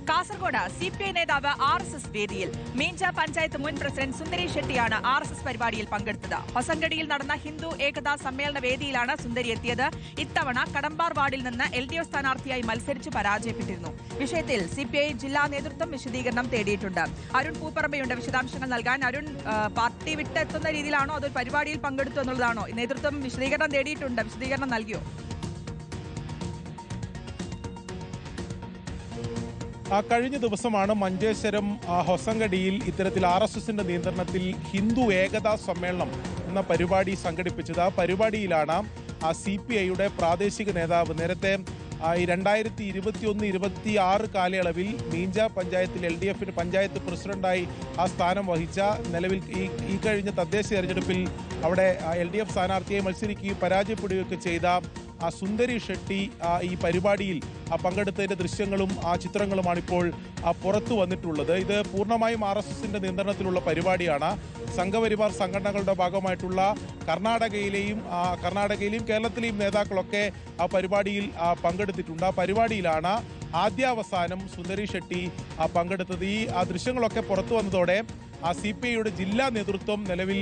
Kasaragod CPI നേതാവ് RSS വേദിയിൽ. മീഞ്ച പഞ്ചായത്ത് മുൻ പ്രസിഡന്റ് സുന്ദരി ഷെട്ടിയാണ് RSS പരിപാടിയിൽ പങ്കെടുത്തത്. ഹൊസങ്കടിയിൽ നടന്ന ഹിന്ദു ഏകതാ സമ്മേളന വേദിയിലാണ് സുന്ദരി എത്തിയത്. ഇത്തവണ കടമ്പാർ വാർഡിൽ നിന്ന് LDF സ്ഥാനാർത്ഥിയായി മത്സരിച്ച് പരാജയപ്പെട്ടിരുന്നു. വിഷയത്തിൽ CPI ജില്ലാ നേതൃത്വം വിശദീകരണം തേടിയിട്ടുണ്ട്. അരുൺ പൂപ്പറമ്പയുണ്ട് വിശദാംശങ്ങൾ നൽകാൻ. അരുൺ, പാർട്ടി വിട്ടെത്തുന്ന രീതിയിലാണോ അതോ പരിപാടിയിൽ പങ്കെടുത്തു എന്നുള്ളതാണോ? നേതൃത്വം വിശദീകരണം തേടിയിട്ടുണ്ട്. വിശദീകരണം നൽകിയോ? കഴിഞ്ഞ ദിവസമാണ് മഞ്ചേശ്വരം ഹൊസങ്കടിയിൽ ഇത്തരത്തിൽ RSSന്റെ നിയന്ത്രണത്തിൽ ഹിന്ദു ഏകതാ സമ്മേളനം എന്ന പരിപാടി സംഘടിപ്പിച്ചത്. ആ പരിപാടിയിലാണ് CPIയുടെ പ്രാദേശിക നേതാവ് നേരത്തെ 2021-26 കാലയളവിൽ മീഞ്ച പഞ്ചായത്തിൽ LDFന് പഞ്ചായത്ത് പ്രസിഡന്റായി ആ സ്ഥാനം വഹിച്ച, നിലവിൽ ഈ കഴിഞ്ഞ തദ്ദേശ തെരഞ്ഞെടുപ്പിൽ അവിടെ LDF സ്ഥാനാർത്ഥിയെ മത്സരിക്കുകയും പരാജയപ്പെടുകയൊക്കെ ചെയ്ത സുന്ദരി ഷെട്ടി ഈ പരിപാടിയിൽ പങ്കെടുത്തതിന്റെ ദൃശ്യങ്ങളും ചിത്രങ്ങളുമാണ് ഇപ്പോൾ പുറത്തു വന്നിട്ടുള്ളത്. ഇത് പൂർണ്ണമായും RSSന്റെ നിയന്ത്രണത്തിലുള്ള പരിപാടിയാണ്. സംഘപരിവാർ സംഘടനകളുടെ ഭാഗമായിട്ടുള്ള കർണാടകയിലെയും കേരളത്തിലെയും നേതാക്കളൊക്കെ ആ പരിപാടിയിൽ പങ്കെടുത്തിട്ടുണ്ട്. ആ പരിപാടിയിലാണ് ആദ്യാവസാനം സുന്ദരി ഷെട്ടി പങ്കെടുത്തത്. ഈ ദൃശ്യങ്ങളൊക്കെ പുറത്തു വന്നതോടെ CPIയുടെ ജില്ലാ നേതൃത്വം നിലവിൽ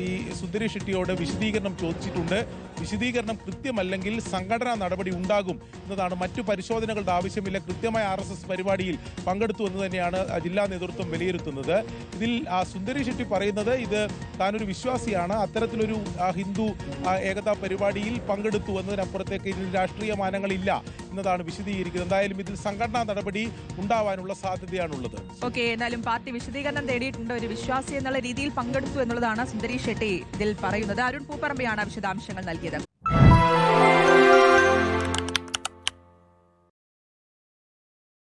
ഈ സുന്ദരി ഷെട്ടിയോട് വിശദീകരണം ചോദിച്ചിട്ടുണ്ട്. വിശദീകരണം കൃത്യമല്ലെങ്കിൽ സംഘടനാ നടപടി ഉണ്ടാകും എന്നതാണ്. മറ്റു പരിശോധനകളുടെ ആവശ്യമില്ല, കൃത്യമായ RSS പരിപാടിയിൽ പങ്കെടുത്തു എന്ന് തന്നെയാണ് ജില്ലാ നേതൃത്വം വിലയിരുത്തുന്നത്. ഇതിൽ സുന്ദരി ഷെട്ടി പറയുന്നത് ഇത് താനൊരു വിശ്വാസിയാണ്, അത്തരത്തിലൊരു ഹിന്ദു ഏകതാ പരിപാടിയിൽ പങ്കെടുത്തു എന്നതിനപ്പുറത്തേക്ക് ഇതിൽ രാഷ്ട്രീയ മാനങ്ങളില്ല എന്നതാണ് വിശദീകരിക്കുന്നത്. എന്തായാലും ഇതിൽ സംഘടനാ നടപടി ഉണ്ടാവാനുള്ള സാധ്യതയാണുള്ളത്. ഓക്കെ, എന്നാലും പാർട്ടി വിശദീകരണം തേടിയിട്ടുണ്ട്. ഒരു വിശ്വാസി എന്നുള്ള രീതിയിൽ പങ്കെടുത്തു എന്നുള്ളതാണ് സുന്ദരി ഷെട്ടി ഇതിൽ പറയുന്നത്. അരുൺ പൂപ്പറമ്പയാണ് വിശദാംശങ്ങൾ നൽകിയത്.